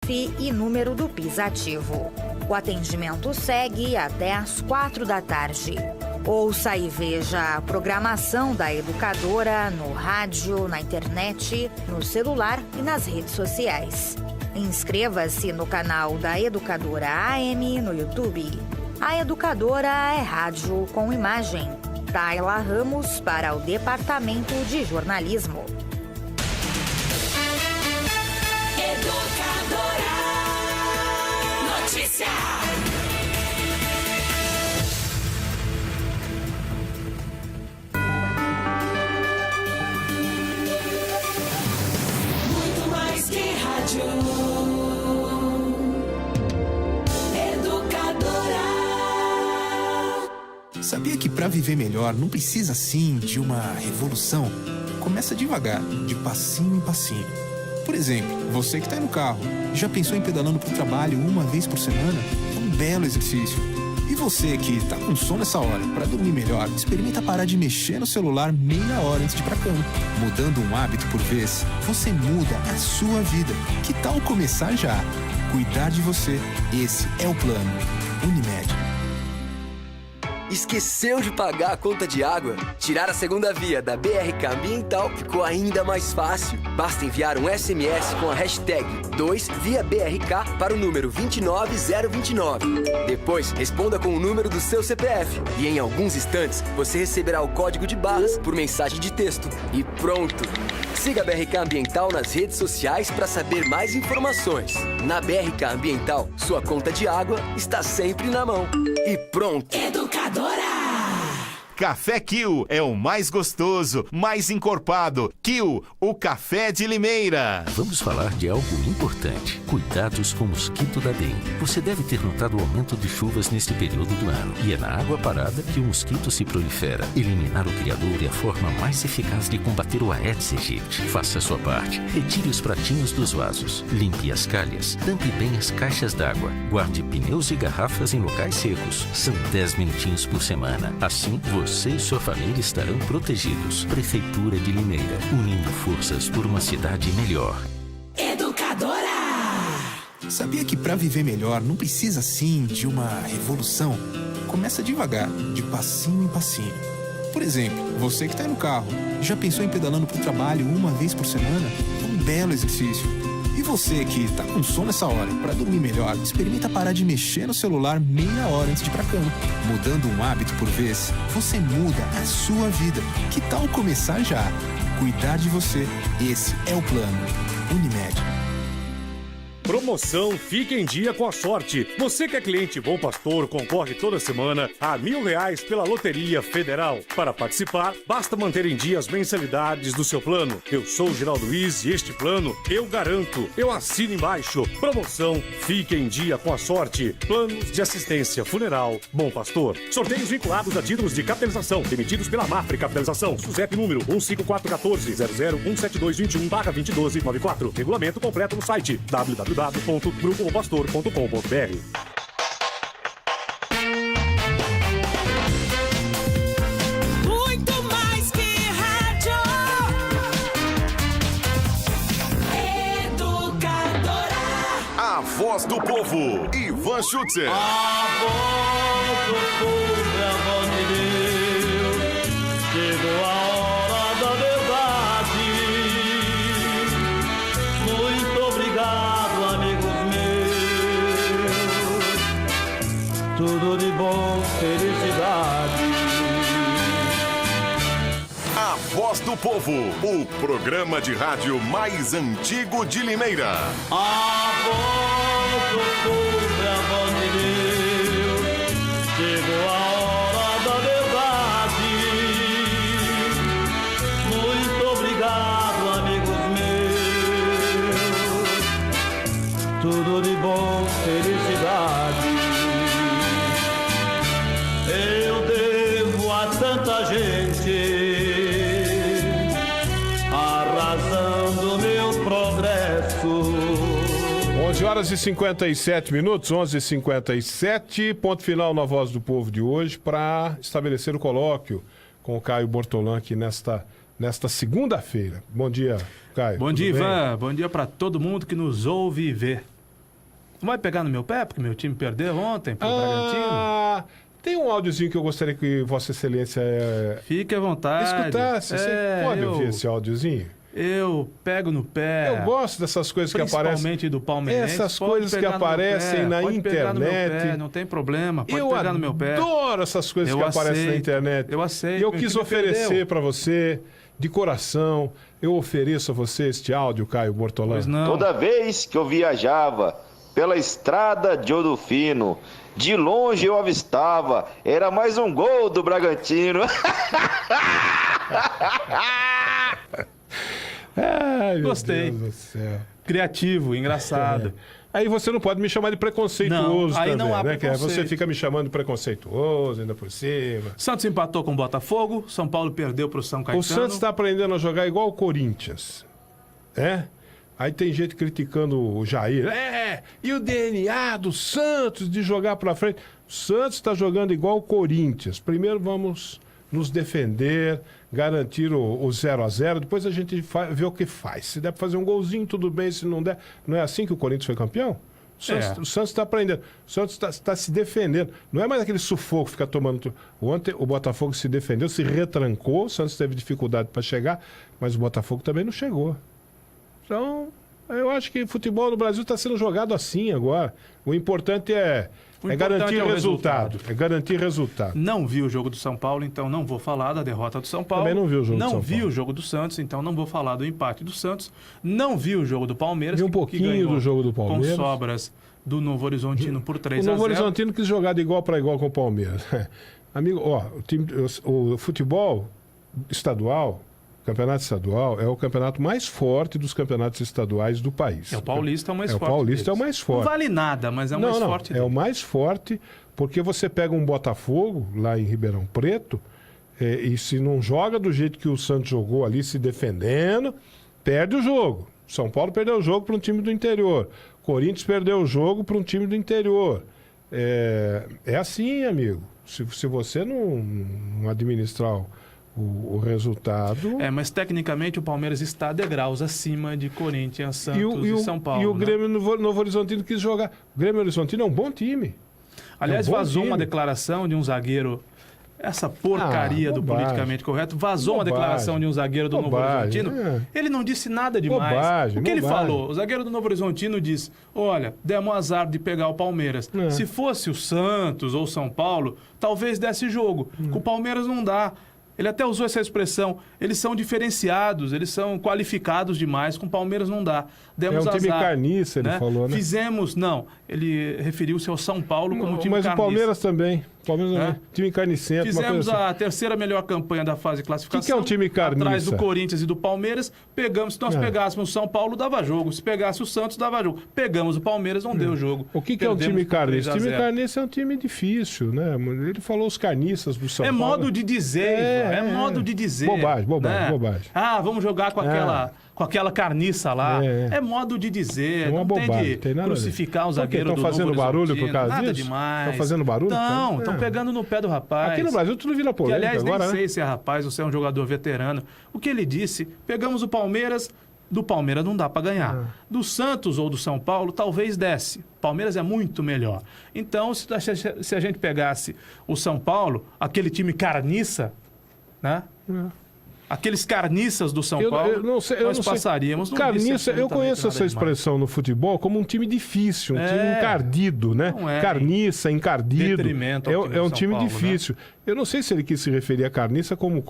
CPF e número do PIS ativo. O atendimento segue até às 4 da tarde. Ouça e veja a programação da educadora no rádio, na internet, no celular e nas redes sociais. Inscreva-se no canal da Educadora AM no YouTube. A Educadora é rádio com imagem. Tayla Ramos para o Departamento de Jornalismo. Educadora Notícia. Muito mais que rádio. Educadora. Sabia que para viver melhor não precisa sim de uma revolução? Começa devagar, de passinho em passinho. Por exemplo, você que está no carro, já pensou em pedalando para o trabalho uma vez por semana? É um belo exercício. E você que está com sono nessa hora, para dormir melhor, experimenta parar de mexer no celular meia hora antes de ir para a cama. Mudando um hábito por vez, você muda a sua vida. Que tal começar já? Cuidar de você. Esse é o plano. Unimed. Esqueceu de pagar a conta de água? Tirar a segunda via da BRK Ambiental ficou ainda mais fácil. Basta enviar um SMS com a hashtag 2ViaBRK para o número 29029. Depois, responda com o número do seu CPF. E em alguns instantes, você receberá o código de barras por mensagem de texto. E pronto! Siga a BRK Ambiental nas redes sociais para saber mais informações. Na BRK Ambiental, sua conta de água está sempre na mão. E pronto! Educadora. Café Kill é o mais gostoso, mais encorpado. Kill, o café de Limeira. Vamos falar de algo importante. Cuidados com o mosquito da dengue. Você deve ter notado o aumento de chuvas neste período do ano. E é na água parada que o mosquito se prolifera. Eliminar o criador é a forma mais eficaz de combater o Aedes aegypti. Faça a sua parte. Retire os pratinhos dos vasos. Limpe as calhas. Tampe bem as caixas d'água. Guarde pneus e garrafas em locais secos. São 10 minutinhos por semana. Assim, você e sua família estarão protegidos. Prefeitura de Limeira, unindo forças por uma cidade melhor. Educadora. Sabia que para viver melhor não precisa sim de uma revolução? Começa devagar, de passinho em passinho. Por exemplo, você que está no carro, já pensou em pedalando para o trabalho uma vez por semana? É um belo exercício. E você que está com sono nessa hora, para dormir melhor, experimenta parar de mexer no celular meia hora antes de ir para a cama. Mudando um hábito por vez, você muda a sua vida. Que tal começar já? Cuidar de você. Esse é o plano. Unimed. Promoção Fique em Dia com a Sorte. Você que é cliente Bom Pastor concorre toda semana a R$1.000 pela Loteria Federal. Para participar, basta manter em dia as mensalidades do seu plano. Eu sou o Geraldo Luiz e este plano eu garanto. Eu assino embaixo. Promoção Fique em Dia com a Sorte. Planos de assistência funeral Bom Pastor. Sorteios vinculados a títulos de capitalização emitidos pela Mafre Capitalização. SUSEP número 15414-001721/2012-94. Regulamento completo no site www.grupobompastor.com.br. Muito mais que rádio. Educadora. A voz do povo, Ivan Schutzer. A voz do povo é a voz de Deus. Chegou a hora da verdade. Muito obrigado, amigos meus. Tudo de bom, felicidade. A voz do povo, o programa de rádio mais antigo de Limeira. A voz do povo é a voz de Deus. Chegou a hora da verdade. Muito obrigado, amigos meus. Tudo de bom, felicidade. Eu devo a tanta gente a razão do meu progresso. 11 horas e 57 minutos, 11h57, ponto final na Voz do Povo de hoje para estabelecer o colóquio com o Caio Bortolã aqui nesta segunda-feira. Bom dia, Caio. Bom dia, Ivan. Bom dia para todo mundo que nos ouve e vê. Não vai pegar no meu pé, porque meu time perdeu ontem pro Bragantino? Tem um áudiozinho que eu gostaria que Vossa Excelência Fique à vontade. escutasse. Você pode ouvir esse áudiozinho? Eu pego no pé. Eu gosto dessas coisas que aparecem. Principalmente do palmeirense. Essas coisas que aparecem na internet. Não tem problema, pode Eu pegar no meu pé. adoro essas coisas que aparecem na internet. Eu aceito. E eu meu quis time oferecer perdeu. para você, de coração, eu ofereço a você este áudio, Caio Bortolã. Pois não. Toda vez que eu viajava pela estrada de Ouro Fino, de longe eu avistava, era mais um gol do Bragantino. Ai, meu Gostei. Deus do céu. Criativo, engraçado. Aí você não pode me chamar de preconceituoso Não, aí também, não há né? Que você preconceito. fica me chamando de preconceituoso, ainda por cima. Santos empatou com o Botafogo, São Paulo perdeu pro São Caetano. O Santos está aprendendo a jogar igual o Corinthians. Aí tem gente criticando o Jair. E o DNA do Santos de jogar pra frente. O Santos está jogando igual o Corinthians. Primeiro vamos nos defender, garantir o 0-0. Depois a gente vê o que faz. Se der pra fazer um golzinho, tudo bem. Se não der, não é assim que o Corinthians foi campeão? O Santos está aprendendo. O Santos está se defendendo. Não é mais aquele sufoco ficar tomando. Ontem o Botafogo se defendeu, se retrancou. O Santos teve dificuldade para chegar, mas o Botafogo também não chegou. Então, eu acho que futebol no Brasil está sendo jogado assim agora. O importante é garantir resultado. É garantir resultado. Não vi o jogo do São Paulo, então não vou falar da derrota do São Paulo. Também não vi o jogo do São Não vi Paulo. o jogo do Santos, então não vou falar do empate do Santos. Não vi o jogo do Palmeiras. Vi um que pouquinho ganhou do jogo do Palmeiras. Com sobras do Novo Horizontino por 3-0. O Novo Horizontino quis jogar de igual para igual com o Palmeiras. Amigo, o futebol estadual, campeonato estadual, é o campeonato mais forte dos campeonatos estaduais do país. O Paulista é o mais forte. O Paulista é o deles. mais forte. Não vale nada, mas é o mais forte. É o mais forte, porque você pega um Botafogo, lá em Ribeirão Preto, e se não joga do jeito que o Santos jogou ali, se defendendo, perde o jogo. São Paulo perdeu o jogo para um time do interior. Corinthians perdeu o jogo para um time do interior. É assim, amigo. Se você não administrar o resultado... Mas tecnicamente o Palmeiras está a degraus acima de Corinthians, Santos e São Paulo. E o Grêmio Novo Horizontino quis jogar. O Grêmio Horizontino é um bom time. Aliás, É um bom vazou time. uma declaração de um zagueiro... Essa porcaria do bobagem. politicamente correto. Vazou uma declaração de um zagueiro do Novo Bobagem, Horizontino. Ele não disse nada demais. Bobagem, O que ele bobagem. falou? O zagueiro do Novo Horizontino disse: olha, demos azar de pegar o Palmeiras. Se fosse o Santos ou o São Paulo, talvez desse jogo. Com o Palmeiras não dá. Ele até usou essa expressão. Eles são diferenciados, eles são qualificados demais. Com o Palmeiras não dá. Demos É um time azar, carniça, ele falou, né? Fizemos... Não, ele referiu-se ao São Paulo como time Mas carniça. o Palmeiras também. Time carnicento. uma Fizemos coisa assim. a terceira melhor campanha da fase de classificação. O que é um time carniça? Atrás do Corinthians e do Palmeiras. Pegamos, se nós pegássemos o São Paulo, dava jogo. Se pegasse o Santos, dava jogo. Pegamos o Palmeiras, não deu jogo. O que é um time Perdemos por carniça? 3 a Time 0. carniça é um time difícil, né? Ele falou os carniças do São É Paulo. modo de dizer, Ivan, é modo de dizer. Bobagem, né? bobagem. Ah, vamos jogar com aquela carniça lá. É modo de dizer. É uma não bobagem, tem de tem nada a ver. crucificar o Por quê? zagueiro Tão do fazendo Novo barulho por Horizontino. causa Nada disso? demais. Tão fazendo barulho? Não, estão É. pegando no pé do rapaz. Aqui no Brasil tudo vira Que, polêmica aliás, agora, nem né? sei se é rapaz ou se é um jogador veterano. O que ele disse, pegamos o Palmeiras, do Palmeiras não dá para ganhar. Do Santos ou do São Paulo, talvez desse. Palmeiras é muito melhor. Então, se a gente pegasse o São Paulo, aquele time carniça, né? Aqueles carniças do São Paulo, eu não sei, nós passaríamos. Não disse Carniça, eu absolutamente conheço nada essa demais. expressão no futebol como um time difícil, um time encardido, né? Não é. Carniça, encardido. Detrimento ao time É um do São time Paulo, difícil. Eu não sei se ele quis se referir a carniça como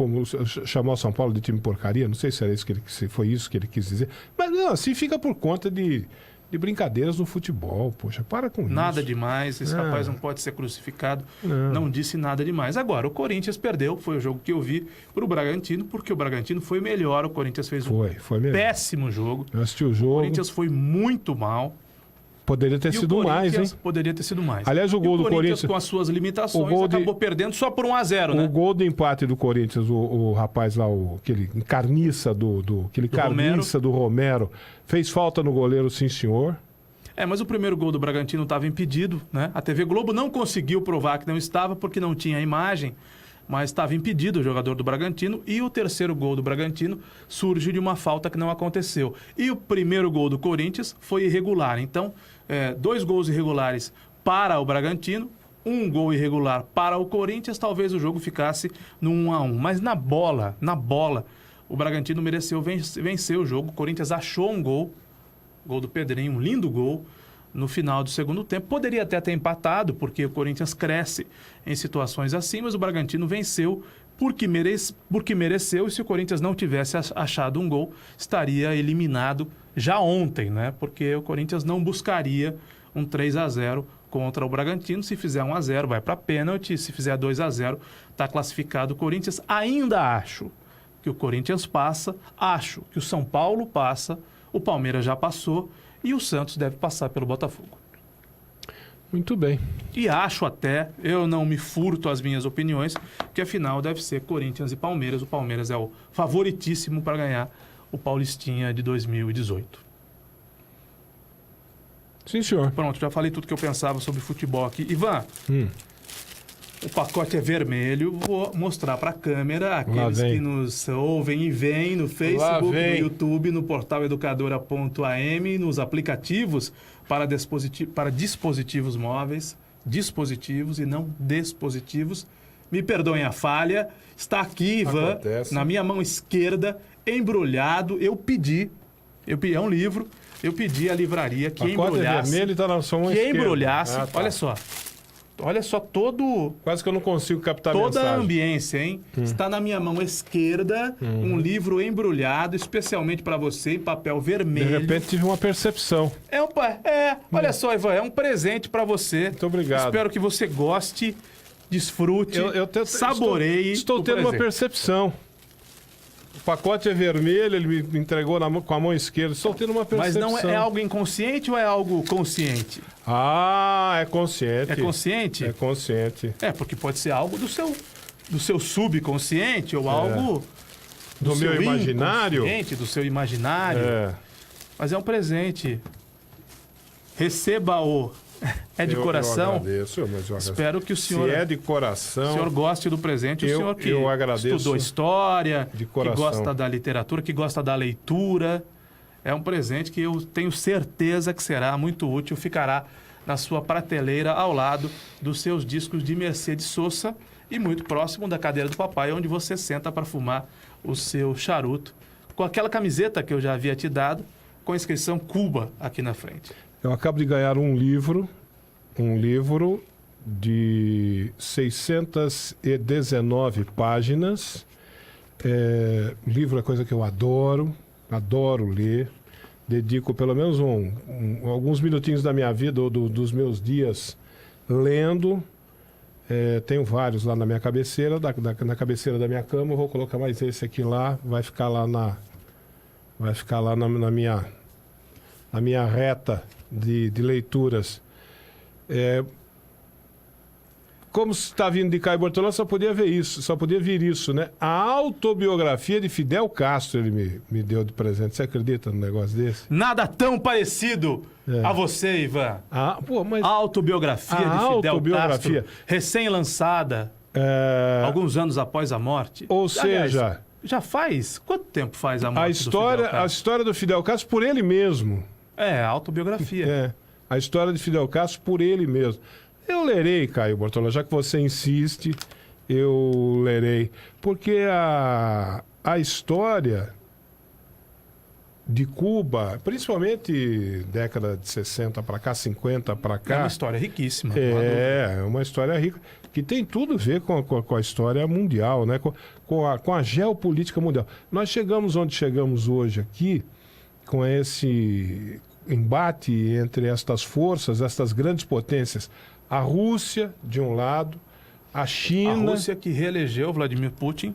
chamar o São Paulo de time porcaria. Não sei se era isso se foi isso que ele quis dizer. Mas não, assim fica por conta de brincadeiras no futebol. Poxa, para com isso. Nada demais, esse rapaz não pode ser crucificado, não disse nada demais. Agora, o Corinthians perdeu, foi o jogo que eu vi, para o Bragantino, porque o Bragantino foi melhor, o Corinthians fez um melhor. péssimo jogo. Eu assisti o jogo. O Corinthians foi muito mal. Poderia ter sido mais, hein? Poderia ter sido mais. Aliás, o gol do Corinthians, com as suas limitações, acabou perdendo só por 1-0, né? O gol do empate do Corinthians, o rapaz lá, aquele carniça do Romero, fez falta no goleiro, sim, senhor. Mas o primeiro gol do Bragantino estava impedido, né? A TV Globo não conseguiu provar que não estava porque não tinha imagem. mas estava impedido o jogador do Bragantino, e o terceiro gol do Bragantino surge de uma falta que não aconteceu. E o primeiro gol do Corinthians foi irregular. Então, 2 gols irregulares para o Bragantino, 1 gol irregular para o Corinthians, talvez o jogo ficasse no 1-1. Mas na bola, o Bragantino mereceu vencer o jogo. O Corinthians achou um gol do Pedrinho, um lindo gol, no final do segundo tempo. Poderia até ter empatado, porque o Corinthians cresce em situações assim, mas o Bragantino venceu porque mereceu, e se o Corinthians não tivesse achado um gol, estaria eliminado já ontem, né? Porque o Corinthians não buscaria um 3-0 contra o Bragantino. Se fizer 1-0, vai para pênalti. Se fizer 2-0, está classificado o Corinthians. Ainda acho que o Corinthians passa, acho que o São Paulo passa, o Palmeiras já passou e o Santos deve passar pelo Botafogo. Muito bem. E acho até, eu não me furto às minhas opiniões, que a final deve ser Corinthians e Palmeiras. O Palmeiras é o favoritíssimo para ganhar o Paulistinha de 2018. Sim, senhor. Pronto, já falei tudo que eu pensava sobre futebol aqui. Ivan, o pacote é vermelho. Vou mostrar para a câmera aqueles que nos ouvem e veem no Facebook, no YouTube, no portal educadora.am, nos aplicativos para dispositivos móveis, dispositivos e não dispositivos. Me perdoem a falha. Está aqui, Ivan, na minha mão esquerda, embrulhado. Eu pedi, é um livro. Eu pedi à livraria que embrulhasse. Vermelho tá na sua mão que esquerda. Embrulhasse. Tá. Olha só todo. Quase que eu não consigo captar toda mensagem. a ambiência, hein? Está na minha mão esquerda um livro embrulhado especialmente para você em papel vermelho. De repente tive uma percepção. Olha só, Ivan, é um presente para você. Muito obrigado. Espero que você goste, desfrute, saboreie. Estou tendo uma percepção. O pacote é vermelho, ele me entregou com a mão esquerda. Estou tendo uma percepção. Mas não é algo inconsciente ou é algo consciente? Ah, é consciente. É consciente? É consciente. Porque pode ser algo do seu subconsciente ou algo do meu imaginário. Do seu imaginário. Mas é um presente. Receba-o. É de coração. Eu agradeço, mas espero que o senhor... Se é de coração... O senhor goste do presente. O senhor que estudou história, que gosta da literatura, que gosta da leitura. É um presente que eu tenho certeza que será muito útil. Ficará na sua prateleira ao lado dos seus discos de Mercedes Sosa e muito próximo da cadeira do papai, onde você senta para fumar o seu charuto. Com aquela camiseta que eu já havia te dado, com a inscrição Cuba aqui na frente. Eu acabo de ganhar um livro de 619 páginas. Livro é coisa que eu adoro ler. Dedico pelo menos alguns minutinhos da minha vida ou dos meus dias lendo. Tenho vários lá na minha cabeceira, na cabeceira da minha cama. Eu vou colocar mais esse aqui lá, vai ficar lá na minha reta de leituras. Como está vindo de Caio Bortolão, só podia vir isso, né? A autobiografia de Fidel Castro ele me deu de presente. Você acredita num negócio desse? Nada tão parecido a você, Ivan. A autobiografia de Fidel Castro, recém-lançada, alguns anos após a morte. Ou seja... Já faz? Quanto tempo faz a morte do Fidel Castro? A história do Fidel Castro por ele mesmo. Autobiografia. A história de Fidel Castro por ele mesmo. Eu lerei, Caio Bortolão, já que você insiste, eu lerei. Porque a história de Cuba, principalmente década de 60 para cá, 50 para cá... É uma história riquíssima. É uma história rica, que tem tudo a ver com a história mundial, né? Com a geopolítica mundial. Nós chegamos onde chegamos hoje aqui, com esse embate entre estas forças, estas grandes potências. A Rússia, de um lado, a China... A Rússia que reelegeu Vladimir Putin.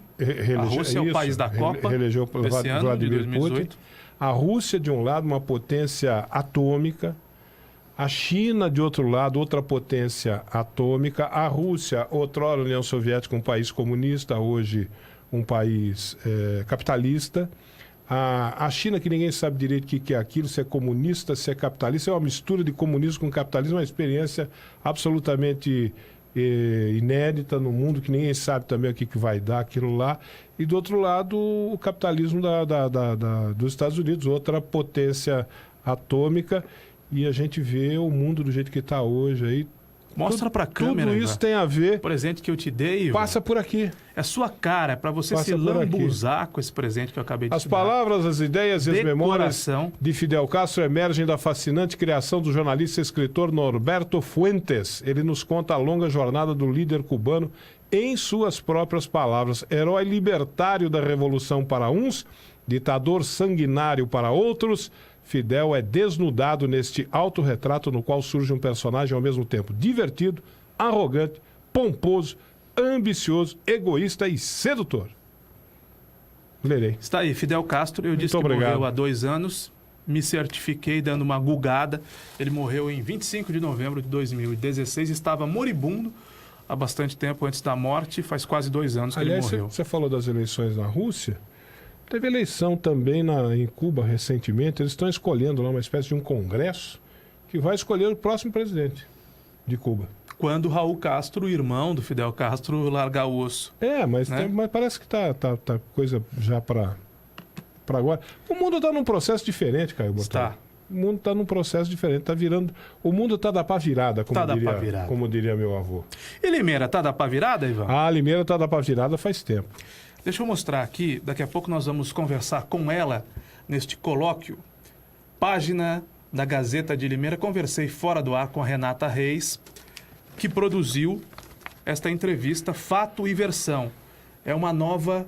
A Rússia é o país da Copa reelegeu desse ano, de 2018. Putin. A Rússia, de um lado, uma potência atômica. A China, de outro lado, outra potência atômica. A Rússia, outrora União Soviética, um país comunista, hoje um país capitalista. A China, que ninguém sabe direito o que é aquilo, se é comunista, se é capitalista, é uma mistura de comunismo com capitalismo, uma experiência absolutamente inédita no mundo, que ninguém sabe também o que vai dar aquilo lá. E do outro lado, o capitalismo dos Estados Unidos, outra potência atômica, e a gente vê o mundo do jeito que está hoje aí. Mostra para a câmera. Tudo isso tem a ver. O presente que eu te dei, Ivan, passa por aqui. É sua cara, para você Passa se por aqui. lambuzar com esse presente que eu acabei de As te dar. palavras, as ideias e as memórias Decoração. de Fidel Castro emergem da fascinante criação do jornalista e escritor Norberto Fuentes. Ele nos conta a longa jornada do líder cubano em suas próprias palavras. Herói libertário da revolução para uns, ditador sanguinário para outros, Fidel é desnudado neste autorretrato no qual surge um personagem ao mesmo tempo divertido, arrogante, pomposo, ambicioso, egoísta e sedutor. Lerei. Está aí, Fidel Castro. Eu disse que morreu há 2 anos. Me certifiquei dando uma gugada. Ele morreu em 25 de novembro de 2016. Estava moribundo há bastante tempo antes da morte. Faz quase 2 anos que ele morreu. Você falou das eleições na Rússia. Teve eleição também em Cuba recentemente. Eles estão escolhendo lá uma espécie de um congresso que vai escolher o próximo presidente de Cuba. Quando Raul Castro, o irmão do Fidel Castro, largar o osso. Mas, né? mas parece que tá coisa já para agora. O mundo está num processo diferente, Caio Bortolão. Está. O mundo está num processo diferente. Tá virando. O mundo está da pá virada, como diria meu avô. E Limeira, tá da pá virada, Ivan? A Limeira está da pá virada faz tempo. Deixa eu mostrar aqui, daqui a pouco nós vamos conversar com ela neste colóquio. Página da Gazeta de Limeira. Conversei fora do ar com a Renata Reis, que produziu esta entrevista Fato e Versão. É uma nova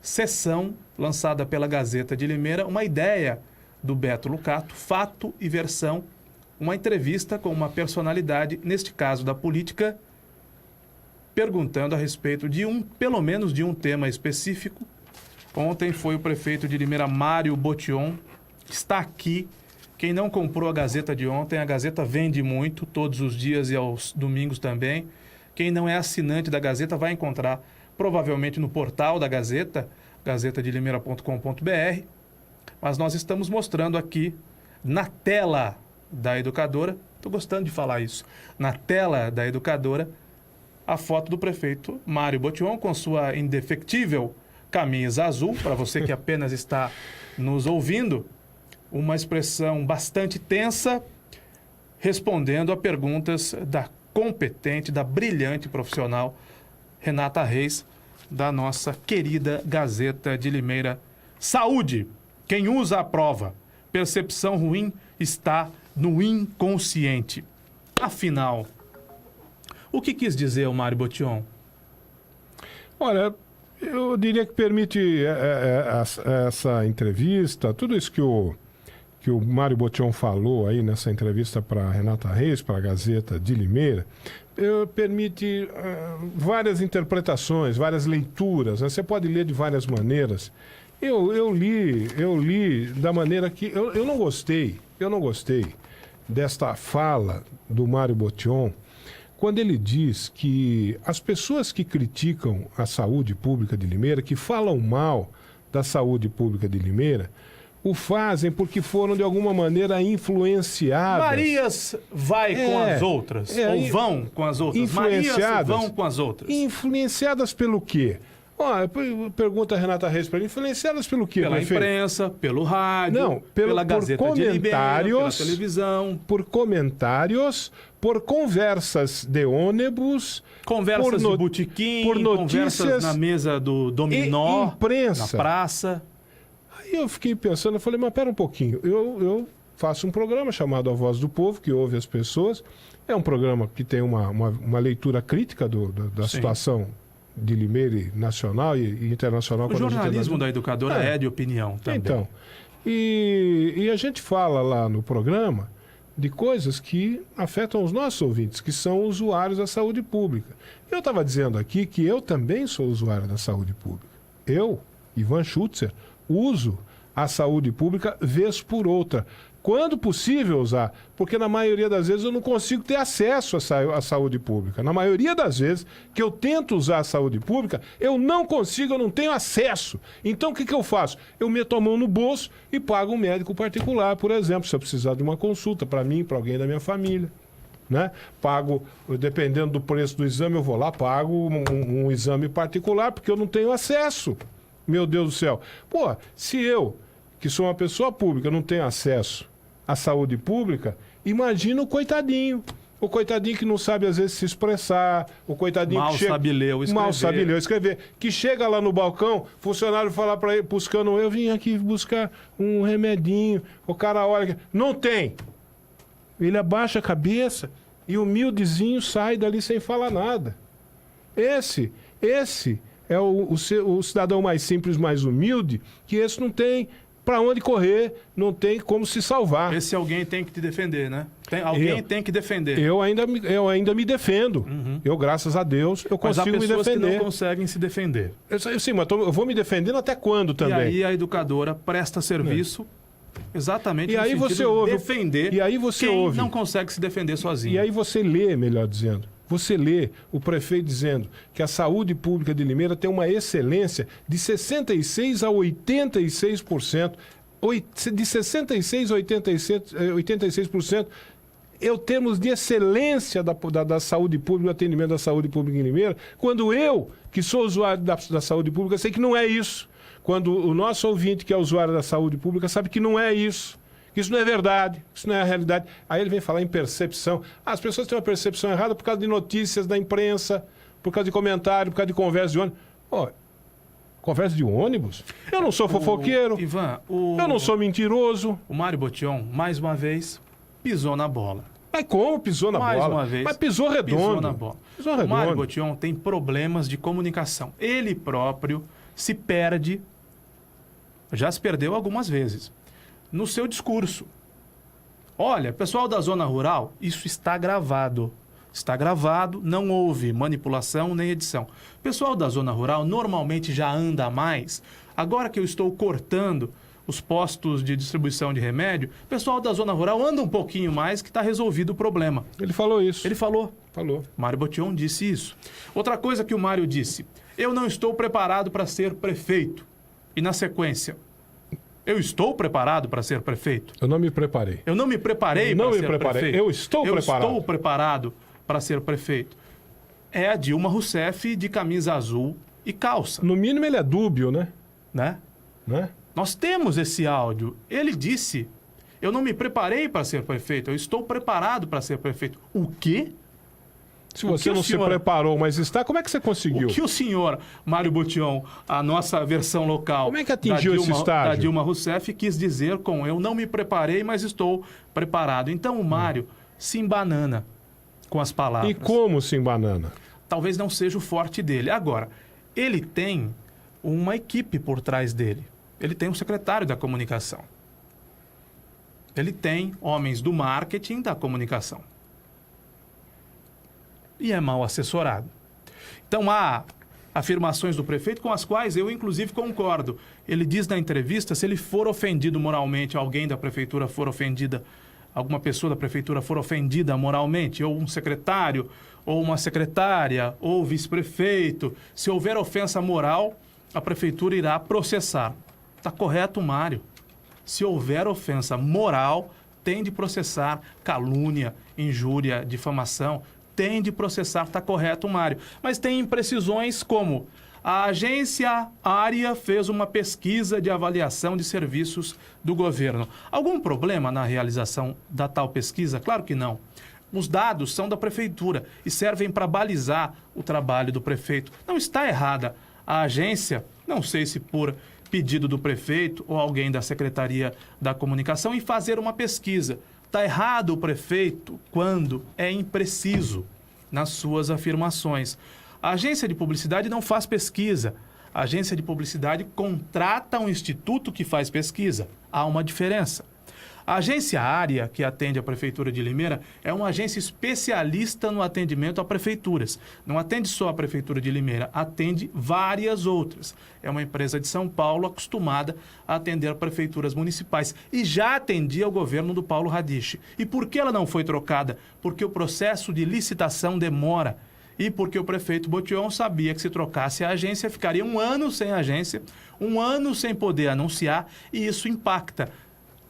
sessão lançada pela Gazeta de Limeira, uma ideia do Beto Lucato, Fato e Versão, uma entrevista com uma personalidade, neste caso da política, perguntando a respeito de pelo menos de um tema específico. Ontem foi o prefeito de Limeira, Mário Botion, está aqui. Quem não comprou a Gazeta de ontem, a Gazeta vende muito, todos os dias e aos domingos também. Quem não é assinante da Gazeta vai encontrar, provavelmente no portal da Gazeta, gazetadelimeira.com.br. Mas nós estamos mostrando aqui, na tela da Educadora, estou gostando de falar isso, na tela da Educadora, a foto do prefeito Mário Botion com sua indefectível camisa azul, para você que apenas está nos ouvindo, uma expressão bastante tensa, respondendo a perguntas da competente, da brilhante profissional Renata Reis, da nossa querida Gazeta de Limeira. Saúde! Quem usa a prova. Percepção ruim está no inconsciente. Afinal, o que quis dizer o Mário Botion? Olha, eu diria que permite essa entrevista, tudo isso que o Mário Botion falou aí nessa entrevista para Renata Reis, para a Gazeta de Limeira, permite várias interpretações, várias leituras, né? Você pode ler de várias maneiras. Eu li da maneira que... Eu não gostei desta fala do Mário Botion, quando ele diz que as pessoas que criticam a saúde pública de Limeira, que falam mal da saúde pública de Limeira, o fazem porque foram de alguma maneira influenciadas. Marias vai com as outras, ou vão com as outras. Marias vão com as outras. Influenciadas pelo quê? Pergunta a Renata Reis para ele, influenciadas pelo quê? Pela imprensa, pelo rádio, pela Gazeta de Limeira, pela televisão. Por comentários, por conversas de ônibus. Conversas de botequim, por notícias, conversas na mesa do dominó, imprensa. na praça. Aí eu fiquei pensando, eu falei, mas pera um pouquinho, eu faço um programa chamado A Voz do Povo, que ouve as pessoas. É um programa que tem uma leitura crítica da situação de Limeira, nacional e internacional. O jornalismo da Educadora é de opinião também. Então, e a gente fala lá no programa de coisas que afetam os nossos ouvintes, que são usuários da saúde pública. Eu estava dizendo aqui que eu também sou usuário da saúde pública. Eu, Ivan Schutzer, uso a saúde pública vez por outra. Quando possível usar, porque na maioria das vezes eu não consigo ter acesso à saúde pública. Na maioria das vezes que eu tento usar a saúde pública, eu não consigo, eu não tenho acesso. Então o que eu faço? Eu meto a mão no bolso e pago um médico particular, por exemplo, se eu precisar de uma consulta para mim, para alguém da minha família. né? Pago, dependendo do preço do exame, eu vou lá, pago um exame particular, porque eu não tenho acesso. Meu Deus do céu. Pô, se eu, que sou uma pessoa pública, não tenho acesso à saúde pública, imagina o coitadinho. O coitadinho que não sabe, às vezes, se expressar. O coitadinho Mal que chega... sabe ler ou escrever. Mal sabe ler ou escrever. Que chega lá no balcão, funcionário fala para ele, buscando, eu vim aqui buscar um remedinho. O cara olha, não tem. Ele abaixa a cabeça e humildezinho sai dali sem falar nada. Esse é o cidadão mais simples, mais humilde, que esse não tem para onde correr, não tem como se salvar. Esse alguém tem que te defender, né? Alguém tem que defender. Eu ainda me defendo. Eu, graças a Deus, eu consigo me defender. Mas há pessoas que não conseguem se defender. Sim, mas eu vou me defendendo até quando também? E aí a educadora presta serviço exatamente e no aí sentido você de ouve, defender e aí você quem ouve. não consegue se defender sozinho. E aí você lê, melhor dizendo. Você lê o prefeito dizendo que a saúde pública de Limeira tem uma excelência de 66% a 86%. De 66% a 86% é o termos de excelência da saúde pública, do atendimento da saúde pública em Limeira, quando eu, que sou usuário da saúde pública, sei que não é isso. Quando o nosso ouvinte, que é usuário da saúde pública, sabe que não é isso. Que isso não é verdade, isso não é a realidade. Aí ele vem falar em percepção. As pessoas têm uma percepção errada por causa de notícias da imprensa, por causa de comentário, por causa de conversa de ônibus. Conversa de ônibus? Eu não sou fofoqueiro. Ivan, eu não sou mentiroso. O Mário Botion, mais uma vez, pisou na bola. Mas como pisou na bola? Mais uma vez. Mas pisou redondo. Pisou na bola. Pisou redondo. O Mário Botion tem problemas de comunicação. Ele próprio se perde, já se perdeu algumas vezes, no seu discurso. Olha, pessoal da zona rural, isso está gravado. Está gravado, não houve manipulação nem edição. Pessoal da zona rural normalmente já anda mais. Agora que eu estou cortando os postos de distribuição de remédio, o pessoal da zona rural anda um pouquinho mais, que está resolvido o problema. Ele falou isso. Ele falou. Falou. Mário Botion disse isso. Outra coisa que o Mário disse: eu não estou preparado para ser prefeito. E na sequência, eu estou preparado para ser prefeito? Eu não me preparei. Eu não me preparei para ser prefeito. Eu estou preparado. Eu estou preparado para ser prefeito. É a Dilma Rousseff de camisa azul e calça. No mínimo ele é dúbio, né? Né? Nós temos esse áudio. Ele disse: eu não me preparei para ser prefeito, eu estou preparado para ser prefeito. O quê? Se você não se preparou, mas está, como é que você conseguiu? O que o senhor, Mário Botion, a nossa versão local como é que atingiu esse estágio? Da Dilma Rousseff, quis dizer com eu não me preparei, mas estou preparado. Então o Mário se embanana com as palavras. E como se embanana? Talvez não seja o forte dele. Agora, ele tem uma equipe por trás dele. Ele tem um secretário da comunicação. Ele tem homens do marketing da comunicação. E é mal assessorado. Então há afirmações do prefeito com as quais eu, inclusive, concordo. Ele diz na entrevista, se ele for ofendido moralmente, alguém da prefeitura for ofendida, alguma pessoa da prefeitura for ofendida moralmente, ou um secretário, ou uma secretária, ou vice-prefeito, se houver ofensa moral, a prefeitura irá processar. Está correto, Mário. Se houver ofensa moral, tem de processar calúnia, injúria, difamação, tem de processar, está correto, Mário. Mas tem imprecisões como a agência Área fez uma pesquisa de avaliação de serviços do governo. Algum problema na realização da tal pesquisa? Claro que não. Os dados são da prefeitura e servem para balizar o trabalho do prefeito. Não está errada a agência, não sei se por pedido do prefeito ou alguém da Secretaria da Comunicação, em fazer uma pesquisa. Está errado o prefeito quando é impreciso nas suas afirmações. A agência de publicidade não faz pesquisa. A agência de publicidade contrata um instituto que faz pesquisa. Há uma diferença. A agência Área, que atende a Prefeitura de Limeira, é uma agência especialista no atendimento a prefeituras. Não atende só a Prefeitura de Limeira, atende várias outras. É uma empresa de São Paulo acostumada a atender prefeituras municipais e já atendia o governo do Paulo Radiche. E por que ela não foi trocada? Porque o processo de licitação demora. E porque o prefeito Botion sabia que se trocasse a agência, ficaria 1 ano sem agência, 1 ano sem poder anunciar, e isso impacta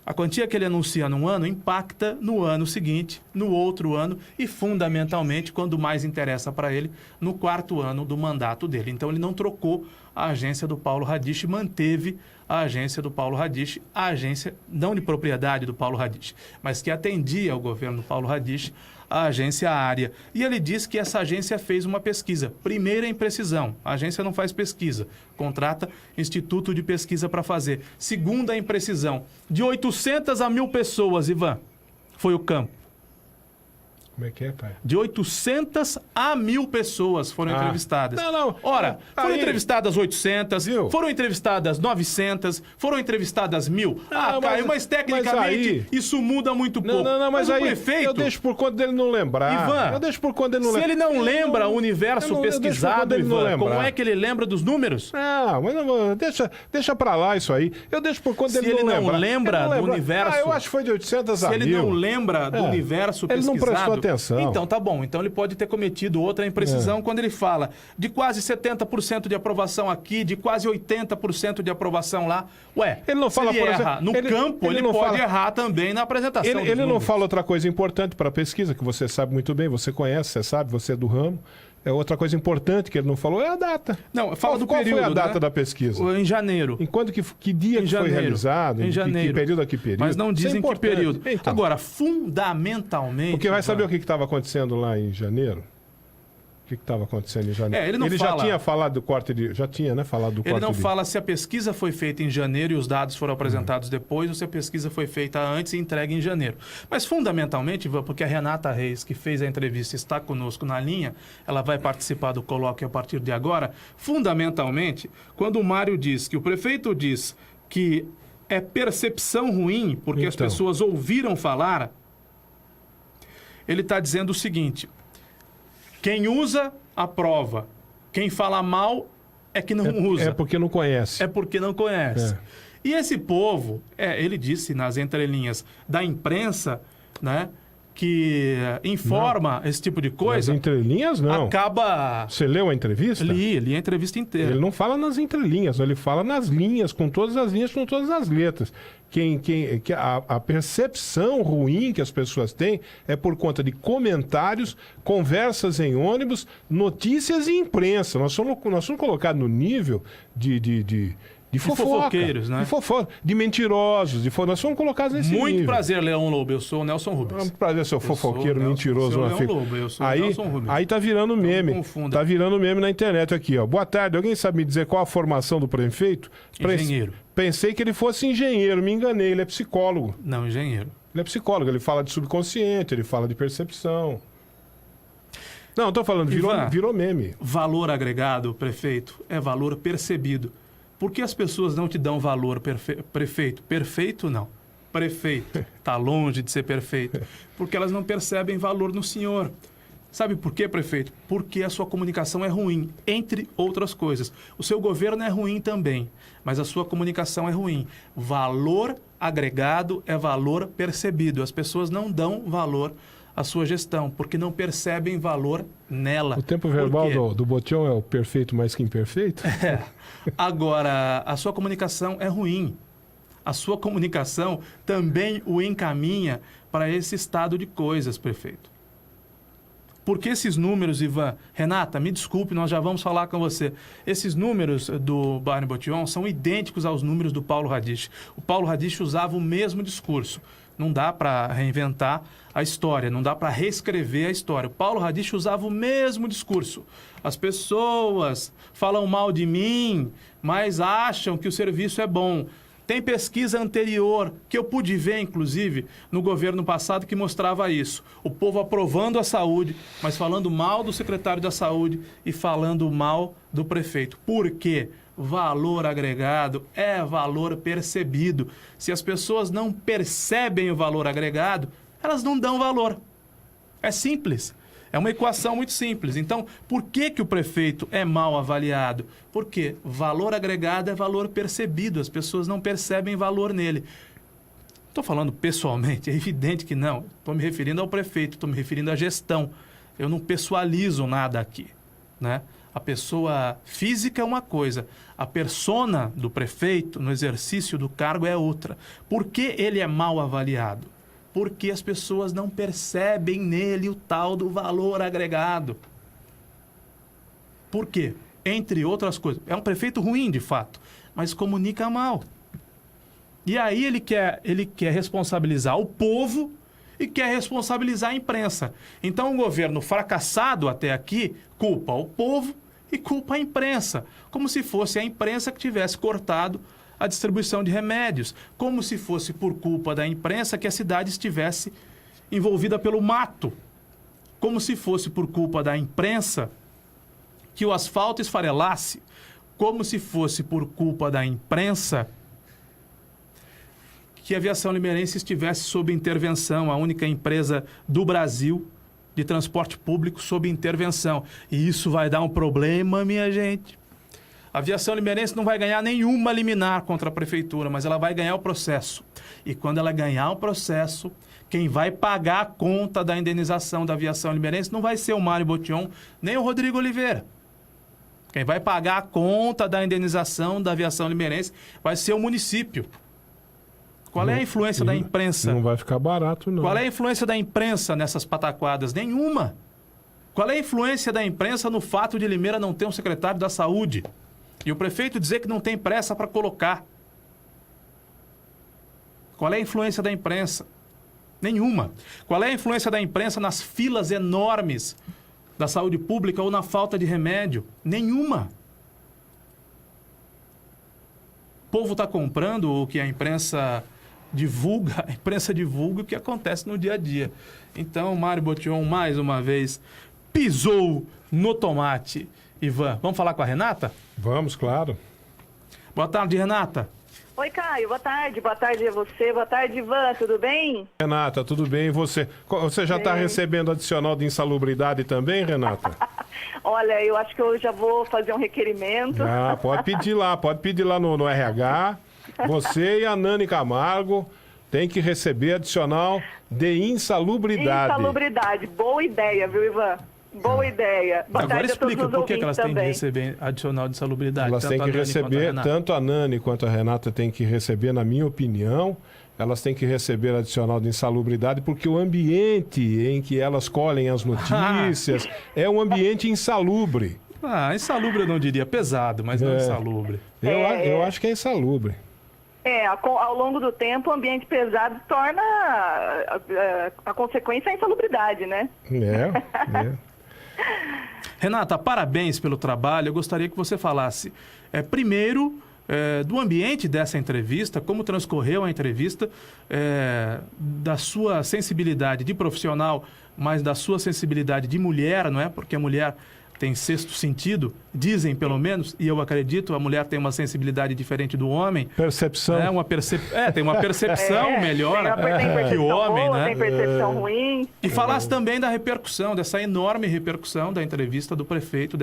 A quantia que ele anuncia num ano impacta no ano seguinte, no outro ano e, fundamentalmente, quando mais interessa para ele, no 4º ano do mandato dele. Então, ele não trocou a agência do Paulo Radiche, manteve a agência do Paulo Radiche, a agência não de propriedade do Paulo Radiche, mas que atendia ao governo do Paulo Radiche, a agência Área. E ele diz que essa agência fez uma pesquisa. Primeira imprecisão, a agência não faz pesquisa, contrata instituto de pesquisa para fazer. Segunda imprecisão, de 800 a 1.000 pessoas, Ivan, foi o campo. Como é que é, pai? De 800 a 1.000 pessoas foram entrevistadas. Não. Ora, foram Aí... entrevistadas 800, Viu? foram entrevistadas 900, foram entrevistadas 1.000. Caio, mas tecnicamente isso muda muito pouco. Não, mas aí o prefeito... eu deixo por conta dele não lembrar. Ivan, eu deixo por conta dele não lembrar. Se ele não lembra o universo pesquisado, Ivan, como é que ele lembra dos números? Não, mas não, deixa pra lá isso aí. Eu deixo por conta dele não lembrar. Se ele não lembra do universo... eu acho que foi de 800 a 1.000. Se ele não lembra do universo ele pesquisado... não prestou atenção. Então, tá bom. Então, ele pode ter cometido outra imprecisão quando ele fala de quase 70% de aprovação aqui, de quase 80% de aprovação lá. Ué, ele não fala, se ele erra no campo, ele pode errar também na apresentação. Ele não fala outra coisa importante para a pesquisa, que você sabe muito bem, você conhece, você sabe, você é do ramo. É outra coisa importante que ele não falou é a data. Não, fala do período. Qual foi a data da pesquisa? Em janeiro. Em quando que dia que foi realizado? Em janeiro. Que período a que período? Mas não dizem que período. Então, agora, fundamentalmente... Porque vai saber o que estava acontecendo lá em janeiro? O que estava acontecendo em janeiro? Ele não já tinha falado do corte de... Já tinha, né? Falado do corte de... Ele não fala se a pesquisa foi feita em janeiro e os dados foram apresentados depois, ou se a pesquisa foi feita antes e entregue em janeiro. Mas, fundamentalmente, porque a Renata Reis, que fez a entrevista, está conosco na linha, ela vai participar do colóquio a partir de agora. Fundamentalmente, quando o Mário diz que o prefeito diz que é percepção ruim, porque as pessoas ouviram falar, ele está dizendo o seguinte... Quem usa, aprova. Quem fala mal é que não usa. É porque não conhece. É porque não conhece. E esse povo, ele disse nas entrelinhas da imprensa, né, que informa esse tipo de coisa... Nas entrelinhas, não. Acaba... Você leu a entrevista? Li a entrevista inteira. Ele não fala nas entrelinhas, ele fala nas linhas, com todas as linhas, com todas as letras. A percepção ruim que as pessoas têm é por conta de comentários, conversas em ônibus, notícias e imprensa. Nós somos colocados no nível de fofoqueiros, né? De mentirosos. Nós somos colocados nesse nível. Muito prazer, Leão Lobo. Eu sou o Nelson Rubens. Muito prazer, seu fofoqueiro mentiroso. Eu sou Leão Lobo, eu sou o Nelson Rubens. Aí tá virando meme. Tá virando meme na internet aqui, ó. Boa tarde. Alguém sabe me dizer qual a formação do prefeito? Engenheiro. Pensei que ele fosse engenheiro. Me enganei. Ele é psicólogo. Não, engenheiro. Ele é psicólogo. Ele fala de subconsciente, ele fala de percepção. Não, tô falando, virou meme. Valor agregado, prefeito, é valor percebido. Por que as pessoas não te dão valor, prefeito? Perfeito, não. Prefeito. Está longe de ser perfeito. Porque elas não percebem valor no senhor. Sabe por quê, prefeito? Porque a sua comunicação é ruim, entre outras coisas. O seu governo é ruim também, mas a sua comunicação é ruim. Valor agregado é valor percebido. As pessoas não dão valor à sua gestão, porque não percebem valor nela. O tempo verbal do Botion é o perfeito mais que imperfeito? Agora, a sua comunicação é ruim. A sua comunicação também o encaminha para esse estado de coisas, prefeito. Porque esses números, Ivan... Renata, me desculpe, nós já vamos falar com você. Esses números do Barney Botion são idênticos aos números do Paulo Radiche. O Paulo Radiche usava o mesmo discurso. Não dá para reinventar a história, não dá para reescrever a história. O Paulo Radiche usava o mesmo discurso. As pessoas falam mal de mim, mas acham que o serviço é bom. Tem pesquisa anterior, que eu pude ver, inclusive, no governo passado, que mostrava isso. O povo aprovando a saúde, mas falando mal do secretário da saúde e falando mal do prefeito. Por quê? Valor agregado é valor percebido. Se as pessoas não percebem o valor agregado, elas não dão valor. É simples. É uma equação muito simples. Então, por que o prefeito é mal avaliado? Porque valor agregado é valor percebido. As pessoas não percebem valor nele. Estou falando pessoalmente, é evidente que não. Estou me referindo ao prefeito, estou me referindo à gestão. Eu não pessoalizo nada aqui, né? A pessoa física é uma coisa, a persona do prefeito no exercício do cargo é outra. Por que ele é mal avaliado? Porque as pessoas não percebem nele o tal do valor agregado. Por quê? Entre outras coisas. É um prefeito ruim, de fato, mas comunica mal. E aí ele quer responsabilizar o povo e quer responsabilizar a imprensa. Então o governo fracassado até aqui culpa o povo e culpa a imprensa, como se fosse a imprensa que tivesse cortado a distribuição de remédios, como se fosse por culpa da imprensa que a cidade estivesse envolvida pelo mato, como se fosse por culpa da imprensa que o asfalto esfarelasse, como se fosse por culpa da imprensa que a aviação limeirense estivesse sob intervenção, a única empresa do Brasil de transporte público sob intervenção. E isso vai dar um problema, minha gente. A aviação limeirense não vai ganhar nenhuma liminar contra a prefeitura, mas ela vai ganhar o processo. E quando ela ganhar o processo, quem vai pagar a conta da indenização da aviação limeirense não vai ser o Mário Botion, nem o Rodrigo Oliveira. Quem vai pagar a conta da indenização da aviação limeirense vai ser o município. Qual é a influência da imprensa? Não vai ficar barato, não. Qual é a influência da imprensa nessas pataquadas? Nenhuma. Qual é a influência da imprensa no fato de Limeira não ter um secretário da saúde? E o prefeito dizer que não tem pressa para colocar. Qual é a influência da imprensa? Nenhuma. Qual é a influência da imprensa nas filas enormes da saúde pública ou na falta de remédio? Nenhuma. O povo está comprando o que a imprensa divulga o que acontece no dia a dia. Então, Mário Botion, mais uma vez, pisou no tomate. Ivan, vamos falar com a Renata? Vamos, claro. Boa tarde, Renata. Oi, Caio, boa tarde a você, boa tarde, Ivan, tudo bem? Renata, tudo bem, e você? Você já está recebendo adicional de insalubridade também, Renata? Olha, eu acho que eu já vou fazer um requerimento. Ah, pode pedir lá no RH. Você e a Nani Camargo têm que receber adicional de insalubridade. Insalubridade, boa ideia, viu, Ivan? Boa ideia. Boa Agora tarde explica por que elas têm também. de receber adicional de insalubridade. Elas têm que receber, tanto a Nani quanto a Renata têm que receber, na minha opinião, elas têm que receber adicional de insalubridade, porque o ambiente em que elas colhem as notícias é um ambiente insalubre. Insalubre eu não diria, pesado, mas não insalubre. Eu acho que é insalubre. Ao longo do tempo, o ambiente pesado torna a consequência a insalubridade, né? Renata, parabéns pelo trabalho. Eu gostaria que você falasse, primeiro, do ambiente dessa entrevista, como transcorreu a entrevista, da sua sensibilidade de profissional, mas da sua sensibilidade de mulher, não é? Porque a mulher tem sexto sentido, dizem pelo menos, e eu acredito, a mulher tem uma sensibilidade diferente do homem. Percepção. Tem uma percepção melhor que o homem, boa, né? Tem percepção ruim. E falasse também da repercussão, dessa enorme repercussão da entrevista do prefeito,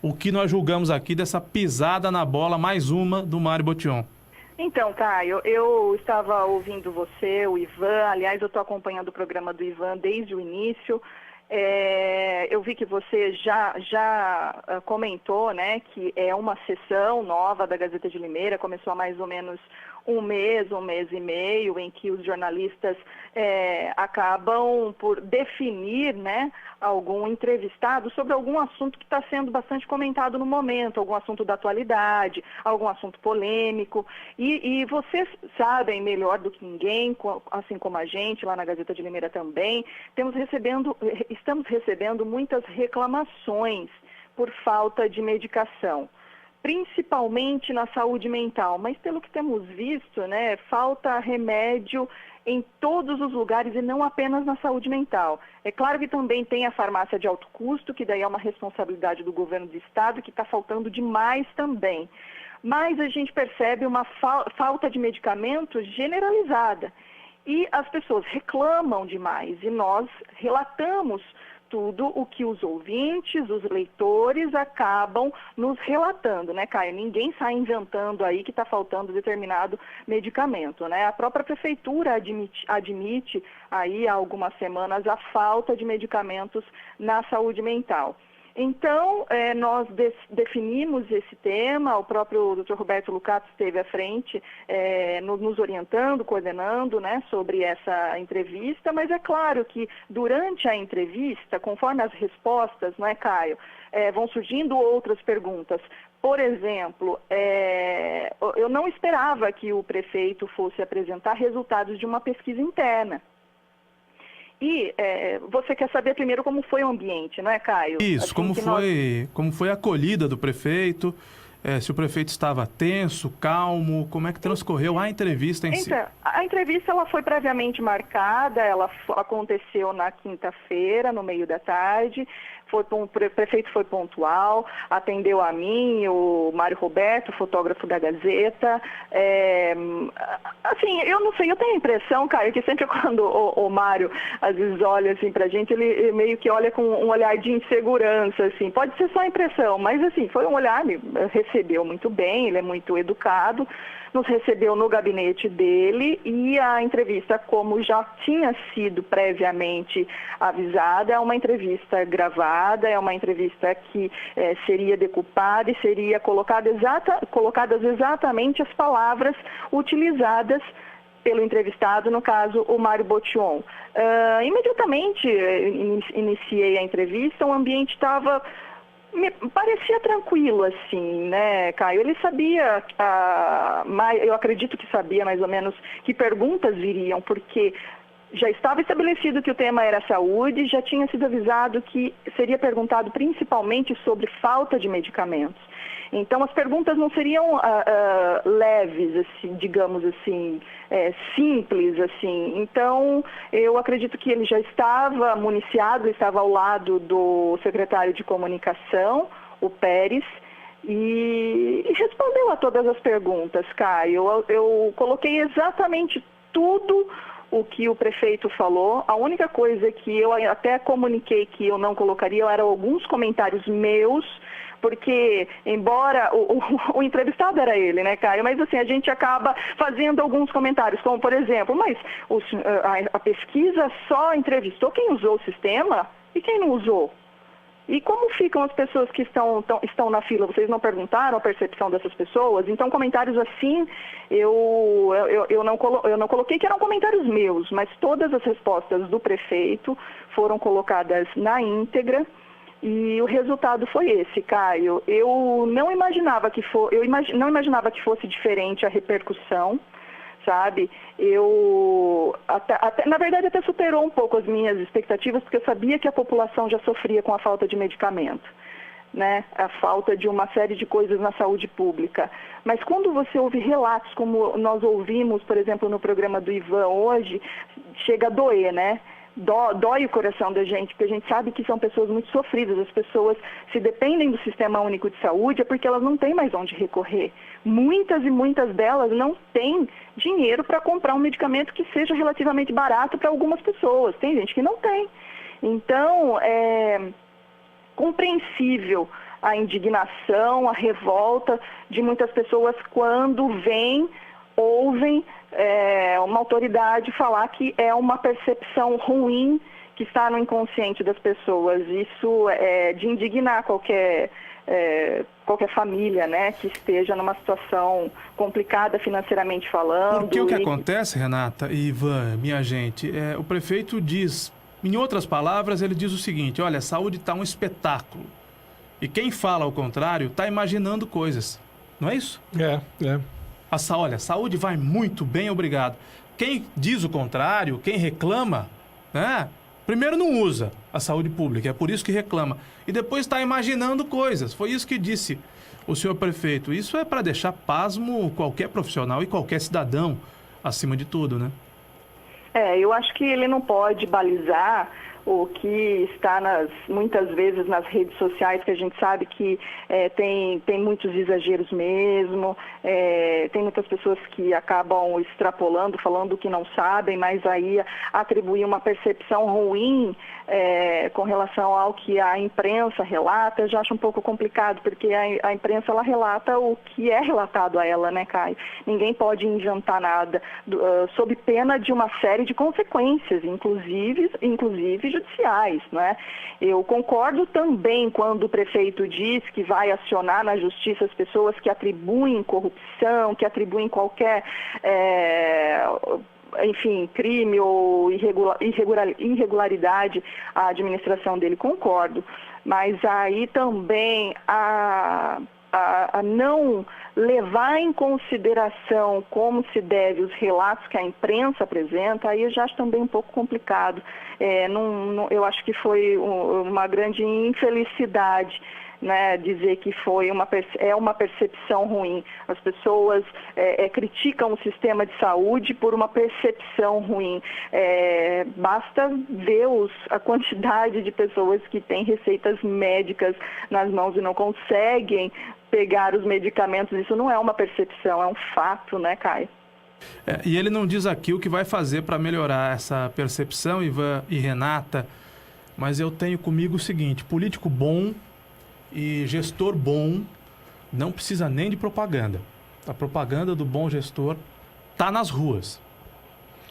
o que nós julgamos aqui, dessa pisada na bola, mais uma, do Mário Botion. Então, Caio, eu estava ouvindo você, o Ivan, aliás, eu estou acompanhando o programa do Ivan desde o início. Eu vi que você já comentou, né, que é uma sessão nova da Gazeta de Limeira, começou há mais ou menos um mês e meio, em que os jornalistas acabam por definir, né, algum entrevistado sobre algum assunto que está sendo bastante comentado no momento, algum assunto da atualidade, algum assunto polêmico, e vocês sabem melhor do que ninguém, assim como a gente lá na Gazeta de Limeira também, estamos recebendo muitas reclamações por falta de medicação, principalmente na saúde mental, mas pelo que temos visto, né, falta remédio em todos os lugares e não apenas na saúde mental. É claro que também tem a farmácia de alto custo, que daí é uma responsabilidade do governo do estado, que está faltando demais também. Mas a gente percebe uma falta de medicamento generalizada e as pessoas reclamam demais e nós relatamos tudo o que os ouvintes, os leitores acabam nos relatando, né, Caio? Ninguém sai inventando aí que está faltando determinado medicamento, né? A própria prefeitura admite aí há algumas semanas a falta de medicamentos na saúde mental. Então, nós definimos esse tema, o próprio Dr. Roberto Lucato esteve à frente, nos orientando, coordenando, né, sobre essa entrevista, mas é claro que durante a entrevista, conforme as respostas, não é, Caio, vão surgindo outras perguntas. Por exemplo, eu não esperava que o prefeito fosse apresentar resultados de uma pesquisa interna. E você quer saber primeiro como foi o ambiente, não é, Caio? Isso, assim, como foi a acolhida do prefeito, se o prefeito estava tenso, calmo, como é que transcorreu a entrevista em si? A entrevista ela foi previamente marcada, ela aconteceu na quinta-feira, no meio da tarde. O prefeito foi pontual, atendeu a mim, o Mário Roberto, fotógrafo da Gazeta. Assim, eu não sei, eu tenho a impressão, Caio, que sempre quando o Mário às vezes olha assim pra gente, ele meio que olha com um olhar de insegurança, assim. Pode ser só impressão, mas assim, foi um olhar, me recebeu muito bem, ele é muito educado. Nos recebeu no gabinete dele e a entrevista, como já tinha sido previamente avisada, é uma entrevista gravada, é uma entrevista que seria decupada e seria colocadas exatamente as palavras utilizadas pelo entrevistado, no caso, o Mário Botion. Imediatamente iniciei a entrevista, o ambiente estava... parecia tranquilo, assim, né, Caio? Ele sabia, eu acredito que sabia mais ou menos que perguntas viriam, porque já estava estabelecido que o tema era saúde, já tinha sido avisado que seria perguntado principalmente sobre falta de medicamentos. Então, as perguntas não seriam leves, assim, digamos assim, simples, assim. Então, eu acredito que ele já estava municiado, estava ao lado do secretário de comunicação, o Pérez, e respondeu a todas as perguntas, Caio. Eu coloquei exatamente tudo o que o prefeito falou. A única coisa que eu até comuniquei que eu não colocaria eram alguns comentários meus, porque, embora o entrevistado era ele, né, Caio? Mas, assim, a gente acaba fazendo alguns comentários, como, por exemplo, mas a pesquisa só entrevistou quem usou o sistema e quem não usou. E como ficam as pessoas que estão na fila? Vocês não perguntaram a percepção dessas pessoas? Então, comentários assim, eu não coloquei que eram comentários meus, mas todas as respostas do prefeito foram colocadas na íntegra. E o resultado foi esse, Caio. Eu não imaginava que fosse diferente a repercussão, sabe? Na verdade, até superou um pouco as minhas expectativas, porque eu sabia que a população já sofria com a falta de medicamento, né? A falta de uma série de coisas na saúde pública. Mas quando você ouve relatos, como nós ouvimos, por exemplo, no programa do Ivan hoje, chega a doer, né? Dói o coração da gente, porque a gente sabe que são pessoas muito sofridas. As pessoas, se dependem do Sistema Único de Saúde, é porque elas não têm mais onde recorrer. Muitas e muitas delas não têm dinheiro para comprar um medicamento que seja relativamente barato para algumas pessoas. Tem gente que não tem. Então, é compreensível a indignação, a revolta de muitas pessoas quando ouvem uma autoridade falar que é uma percepção ruim que está no inconsciente das pessoas. Isso é de indignar qualquer família, né, que esteja numa situação complicada financeiramente falando. Porque o que acontece, Renata e Ivan, minha gente, o prefeito diz, em outras palavras, ele diz o seguinte: olha, a saúde está um espetáculo. E quem fala ao contrário está imaginando coisas. Não é isso? Olha, a saúde vai muito bem, obrigado. Quem diz o contrário, quem reclama, né? Primeiro não usa a saúde pública, é por isso que reclama. E depois está imaginando coisas. Foi isso que disse o senhor prefeito. Isso é para deixar pasmo qualquer profissional e qualquer cidadão, acima de tudo, né? Eu acho que ele não pode balizar o que está muitas vezes nas redes sociais, que a gente sabe que tem muitos exageros mesmo, tem muitas pessoas que acabam extrapolando, falando o que não sabem, mas aí atribuir uma percepção ruim com relação ao que a imprensa relata, eu já acho um pouco complicado, porque a imprensa ela relata o que é relatado a ela, né, Caio? Ninguém pode inventar nada, sob pena de uma série de consequências, inclusive judiciais, né? Eu concordo também quando o prefeito diz que vai acionar na justiça as pessoas que atribuem corrupção, que atribuem qualquer crime ou irregularidade à administração dele, concordo. Mas aí também a não levar em consideração como se deve os relatos que a imprensa apresenta, aí eu já acho também um pouco complicado. Eu acho que foi uma grande infelicidade, né, dizer que é uma percepção ruim. As pessoas criticam o sistema de saúde por uma percepção ruim. Basta ver a quantidade de pessoas que têm receitas médicas nas mãos e não conseguem pegar os medicamentos. Isso não é uma percepção, é um fato, né, Caio? E ele não diz aqui o que vai fazer para melhorar essa percepção, Ivan e Renata, mas eu tenho comigo o seguinte: político bom e gestor bom não precisa nem de propaganda. A propaganda do bom gestor está nas ruas.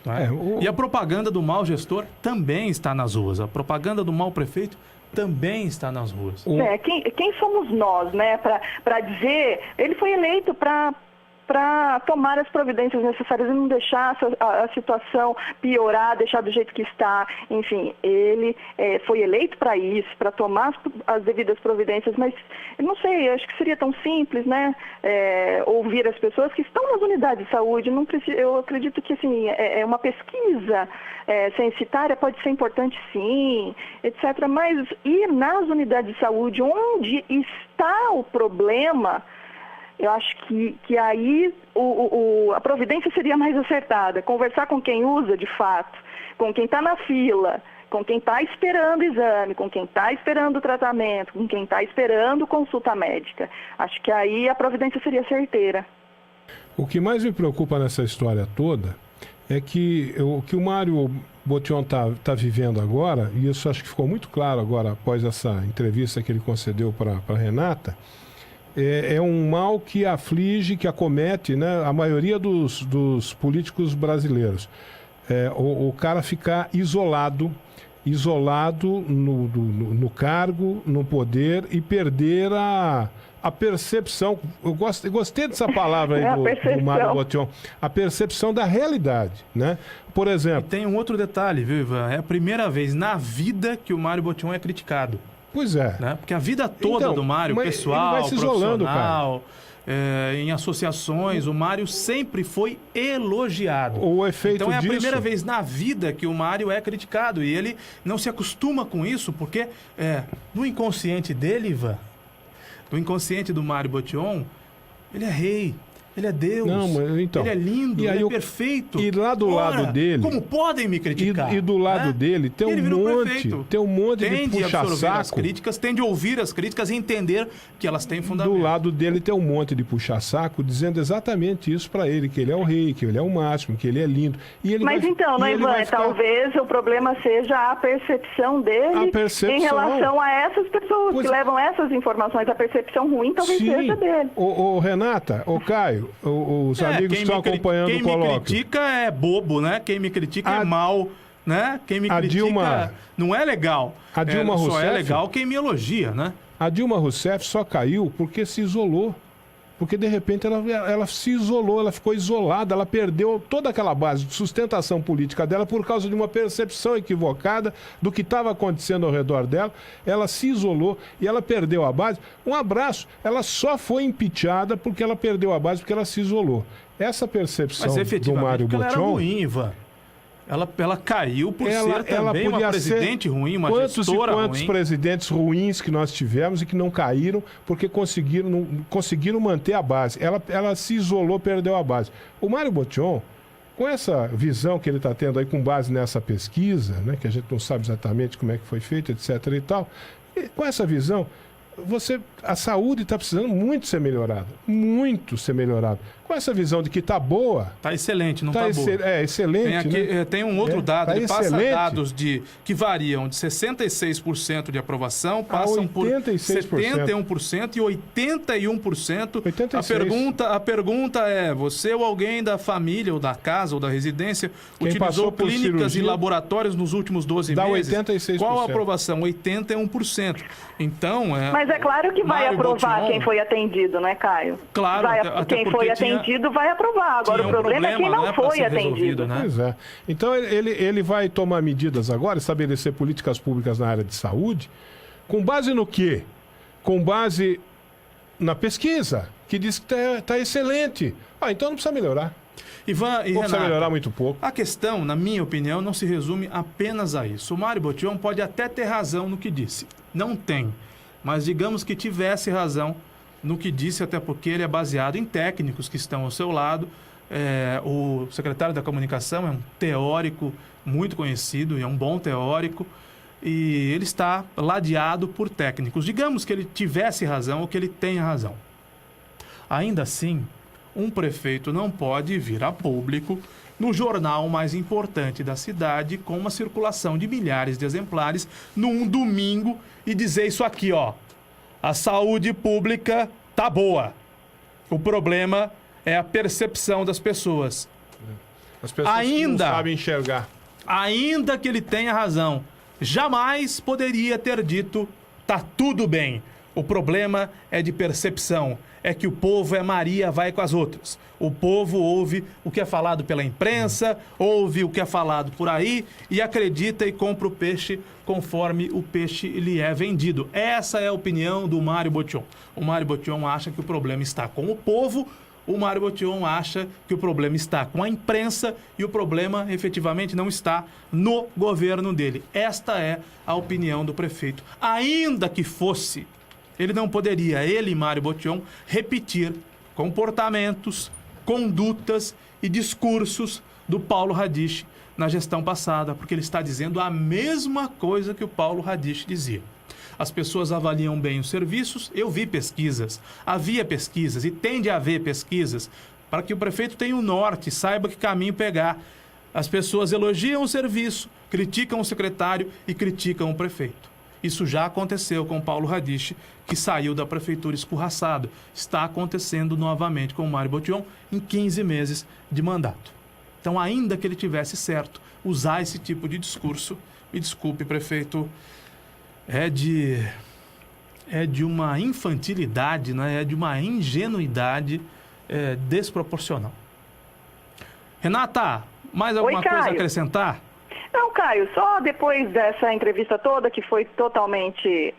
Não é? E a propaganda do mau gestor também está nas ruas. A propaganda do mau prefeito também está nas ruas. Quem somos nós, né, para dizer... Ele foi eleito para tomar as providências necessárias e não deixar a situação piorar, deixar do jeito que está. Enfim, ele foi eleito para isso, para tomar as devidas providências, mas eu não sei, eu acho que seria tão simples, né, ouvir as pessoas que estão nas unidades de saúde. Eu acredito que assim, uma pesquisa censitária pode ser importante sim, etc., mas ir nas unidades de saúde onde está o problema, eu acho que aí a providência seria mais acertada. Conversar com quem usa de fato, com quem está na fila, com quem está esperando o exame, com quem está esperando o tratamento, com quem está esperando consulta médica. Acho que aí a providência seria certeira. O que mais me preocupa nessa história toda é que o que o Mário Botion está vivendo agora, e isso acho que ficou muito claro agora após essa entrevista que ele concedeu para a Renata, é um mal que aflige, que acomete, né, a maioria dos políticos brasileiros. O cara ficar isolado no cargo, no poder, e perder a percepção. Eu gostei dessa palavra aí do Mário Botion. A percepção da realidade, né? Por exemplo... E tem um outro detalhe, viu, Ivan? É a primeira vez na vida que o Mário Botion é criticado. Pois é. Né? Porque a vida toda do Mário, pessoal, ele vai se isolando, profissional, em associações, o Mário sempre foi elogiado. O efeito então é a disso... primeira vez na vida que o Mário é criticado. E ele não se acostuma com isso, porque no inconsciente dele, Ivan, no inconsciente do Mário Botion, ele é rei. Ele é Deus, ele é lindo, ele é perfeito. E lá do lado dele... Como podem me criticar? E do lado dele tem um monte de puxa-saco. As críticas, tem de ouvir as críticas e entender que elas têm fundamento. Do lado dele tem um monte de puxa-saco dizendo exatamente isso para ele, que ele é o rei, que ele é o máximo, que ele é lindo. Mas então, né, Ivan, talvez o problema seja a percepção dele em relação a essas pessoas que levam essas informações. A percepção ruim talvez seja dele. Renata, Caio, os amigos que estão acompanhando o colóquio. Quem me critica é bobo, né? Quem me critica é mal, né? Quem me critica não é legal. A Dilma Rousseff, só é legal quem me elogia, né? A Dilma Rousseff só caiu porque se isolou. Porque, de repente, ela se isolou, ela ficou isolada, ela perdeu toda aquela base de sustentação política dela por causa de uma percepção equivocada do que estava acontecendo ao redor dela. Ela se isolou e ela perdeu a base. Um abraço, ela só foi impeachada porque ela perdeu a base, porque ela se isolou. Essa percepção do Mário Botion... Ela era ruim, Ivan. Ela caiu por ser também uma presidente ruim, uma gestora ruim. Quantos presidentes ruins que nós tivemos e que não caíram porque conseguiram manter a base. Ela se isolou, perdeu a base. O Mário Botion, com essa visão que ele está tendo aí com base nessa pesquisa, né, que a gente não sabe exatamente como é que foi feita, etc. e tal, com essa visão, a saúde está precisando muito ser melhorada. Muito ser melhorada. com essa visão de que tá boa... Tá excelente, não tá boa. É, excelente, Tem um outro dado, tá ele passa excelente. dados que variam de 66% de aprovação, passam por 71% e 81%. 86%. A pergunta é, você ou alguém da família, ou da casa, ou da residência, Quem utilizou passou por clínicas cirurgia, e laboratórios nos últimos 12 dá meses? 86%. Qual a aprovação? 81%. Então, Mas é claro que vai Mário aprovar Botion, quem foi atendido, né, Caio? Claro, até quem porque foi atendido vai aprovar. Agora, o problema é quem não foi atendido. Né? Pois é. Então, ele vai tomar medidas agora, estabelecer políticas públicas na área de saúde, com base no quê? Com base na pesquisa, que diz que está excelente. Então não precisa melhorar. Ivan e Não precisa Renata, melhorar muito pouco. a questão, na minha opinião, não se resume apenas a isso. O Mário Botion pode até ter razão no que disse. Não tem. Mas digamos que tivesse razão no que disse, até porque ele é baseado em técnicos que estão ao seu lado. O secretário da Comunicação é um teórico muito conhecido, é um bom teórico, e ele está ladeado por técnicos. Digamos que ele tivesse razão ou que ele tenha razão. Ainda assim, um prefeito não pode vir a público no jornal mais importante da cidade com uma circulação de milhares de exemplares num domingo e dizer isso aqui, ó. A saúde pública tá boa. O problema é a percepção das pessoas. As pessoas não sabem enxergar. Ainda que ele tenha razão, jamais poderia ter dito tá tudo bem. O problema é de percepção. É que o povo é Maria, vai com as outras. O povo ouve o que é falado pela imprensa, ouve o que é falado por aí e acredita e compra o peixe conforme o peixe lhe é vendido. Essa é a opinião do Mário Botion. O Mário Botion acha que o problema está com o povo, o Mário Botion acha que o problema está com a imprensa e o problema efetivamente não está no governo dele. Esta é a opinião do prefeito. Ainda que fosse, ele não poderia, ele, Mário Botion, repetir comportamentos, condutas e discursos do Paulo Radiche na gestão passada, porque ele está dizendo a mesma coisa que o Paulo Radiche dizia. As pessoas avaliam bem os serviços, eu vi pesquisas, havia pesquisas e tende a haver pesquisas para que o prefeito tenha o norte, saiba que caminho pegar. As pessoas elogiam o serviço, criticam o secretário e criticam o prefeito. Isso já aconteceu com o Paulo Radiche, que saiu da prefeitura escorraçado. Está acontecendo novamente com o Mário Botion em 15 meses de mandato. Então, ainda que ele tivesse certo, usar esse tipo de discurso, me desculpe, prefeito, é de uma infantilidade, né? É de uma ingenuidade desproporcional. Renata, mais alguma coisa a acrescentar? Não, Caio, só depois dessa entrevista toda, que foi totalmente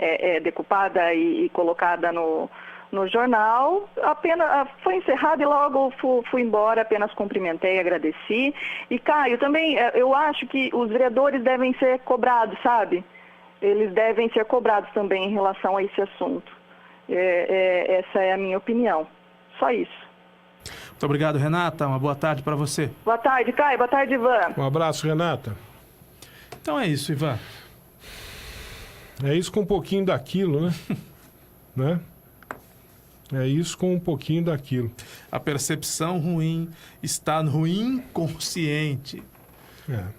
decupada e colocada no jornal, apenas foi encerrada e logo fui embora, apenas cumprimentei, agradeci. E, Caio, também eu acho que os vereadores devem ser cobrados, sabe? Eles devem ser cobrados também em relação a esse assunto. Essa é a minha opinião. Só isso. Muito obrigado, Renata. Uma boa tarde para você. Boa tarde, Caio. Boa tarde, Ivan. Um abraço, Renata. Então é isso, Ivan. É isso com um pouquinho daquilo, né? Né? É isso com um pouquinho daquilo. A percepção ruim está no inconsciente.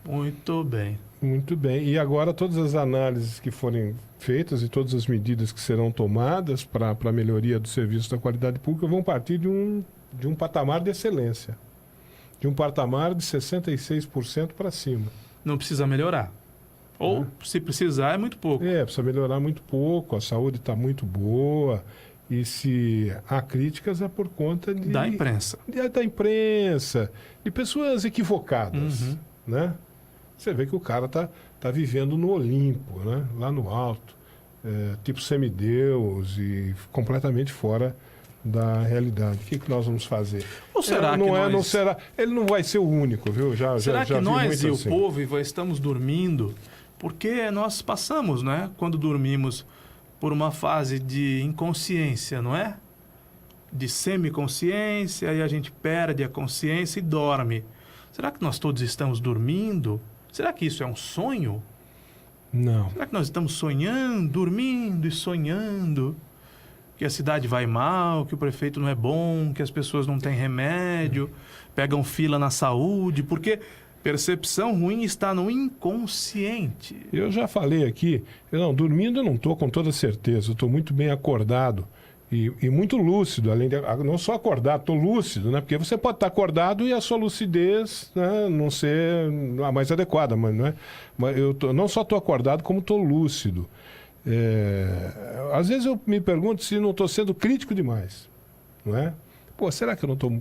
Muito bem. Muito bem. E agora todas as análises que forem feitas e todas as medidas que serão tomadas para a melhoria do serviço da qualidade pública vão partir de um patamar de excelência. De um patamar de 66% para cima. Não precisa melhorar. Ou, se precisar, é muito pouco. Precisa melhorar muito pouco. A saúde está muito boa. E se há críticas é por conta da imprensa. Da imprensa. De pessoas equivocadas. Né? Você vê que o cara tá vivendo no Olimpo, né? Lá no alto. Tipo semideus e completamente fora da realidade. O que nós vamos fazer? Ou será que nós... não será, ele não vai ser o único, viu? Será que nós e assim. O povo, Ivan, estamos dormindo? Porque nós passamos, né? Quando dormimos, por uma fase de inconsciência, não é? De semiconsciência, e a gente perde a consciência e dorme. Será que nós todos estamos dormindo? Será que isso é um sonho? Não. Será que nós estamos sonhando, dormindo e sonhando? que a cidade vai mal, que o prefeito não é bom, que as pessoas não têm remédio, pegam fila na saúde, porque percepção ruim está no inconsciente. Eu já falei aqui, dormindo eu não estou com toda certeza, eu estou muito bem acordado e muito lúcido, além de não só acordado, estou lúcido, né? Porque você pode estar acordado e a sua lucidez, né, não ser a mais adequada, mas não é. Mas não só estou acordado, como estou lúcido. Às vezes eu me pergunto se não estou sendo crítico demais, não é? Pô, será que eu não estou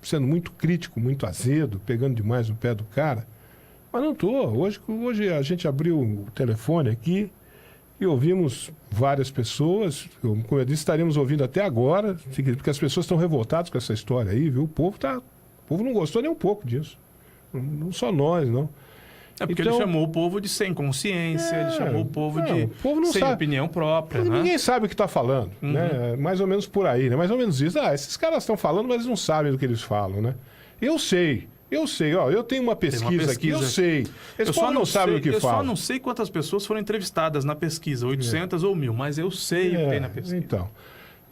sendo muito crítico, muito azedo, pegando demais no pé do cara? Mas não estou. Hoje a gente abriu o telefone aqui e ouvimos várias pessoas. Como eu disse, estaríamos ouvindo até agora, porque as pessoas estão revoltadas com essa história aí, viu? O povo não gostou nem um pouco disso. Não só nós, não. É porque ele chamou o povo de sem consciência, ele chamou o povo de o povo não sem sabe. opinião própria, né? Ninguém sabe o que está falando, né? Mais ou menos por aí, né? Mais ou menos isso. Esses caras estão falando, mas eles não sabem do que eles falam, né? Eu sei, ó, eu tenho uma pesquisa aqui, eu sei. Eles só não sabem o que falam. Eu só não sei quantas pessoas foram entrevistadas na pesquisa, 800 ou 1000, mas eu sei o que tem na pesquisa.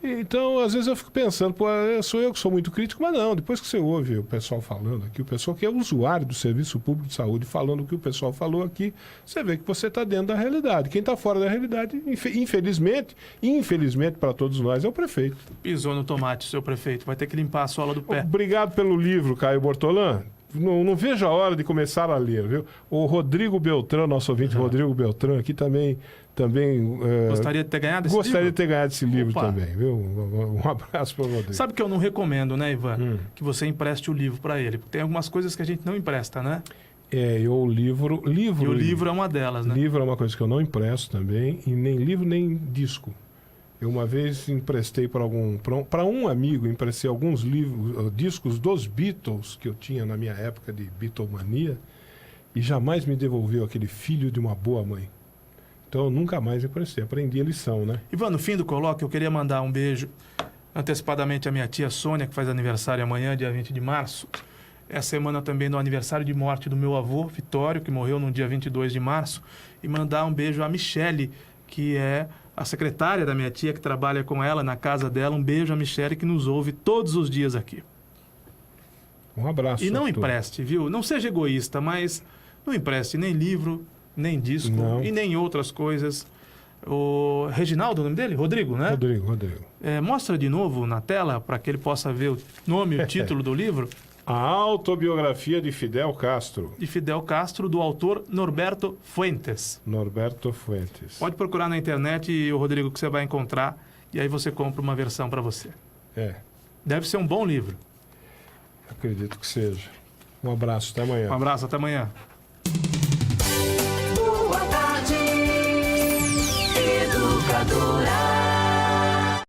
Então, às vezes eu fico pensando, sou eu que sou muito crítico, mas não, depois que você ouve o pessoal falando aqui, o pessoal que é usuário do Serviço Público de Saúde falando o que o pessoal falou aqui, você vê que você está dentro da realidade. Quem está fora da realidade, infelizmente para todos nós, é o prefeito. Pisou no tomate, seu prefeito, vai ter que limpar a sola do pé. Obrigado pelo livro, Caio Bortolã. Não vejo a hora de começar a ler, viu? O Rodrigo Beltrão, nosso ouvinte Rodrigo Beltrão, aqui também gostaria de ter ganhado esse livro? Gostaria de ter ganhado esse livro também, viu? Um abraço para o Rodrigo. Sabe que eu não recomendo, né, Ivan? Que você empreste o livro para ele. Porque tem algumas coisas que a gente não empresta, né? O livro... E o livro é uma delas, né? Livro é uma coisa que eu não empresto também, e nem livro, nem disco. Eu uma vez emprestei para um amigo, emprestei alguns discos dos Beatles que eu tinha na minha época de Beatlemania, e jamais me devolveu aquele filho de uma boa mãe. Então eu nunca mais emprestei, aprendi a lição, né? Ivan, no fim do colóquio, eu queria mandar um beijo antecipadamente à minha tia Sônia, que faz aniversário amanhã, dia 20 de março. Essa semana também no aniversário de morte do meu avô, Vitório, que morreu no dia 22 de março. E mandar um beijo à Michele, que é a secretária da minha tia, que trabalha com ela na casa dela. Um beijo à Michele, que nos ouve todos os dias aqui. Um abraço. E não empreste, viu? Não seja egoísta, mas não empreste nem livro, nem disco e nem outras coisas. O Reginaldo, o nome dele? Rodrigo, né? Rodrigo. Mostra de novo na tela para que ele possa ver o nome e o título do livro. A autobiografia de Fidel Castro. De Fidel Castro, do autor Norberto Fuentes. Norberto Fuentes. Pode procurar na internet, e o Rodrigo, que você vai encontrar, e aí você compra uma versão para você. Deve ser um bom livro. Acredito que seja. Um abraço, até amanhã. Um abraço, até amanhã. Boa tarde, Educadora.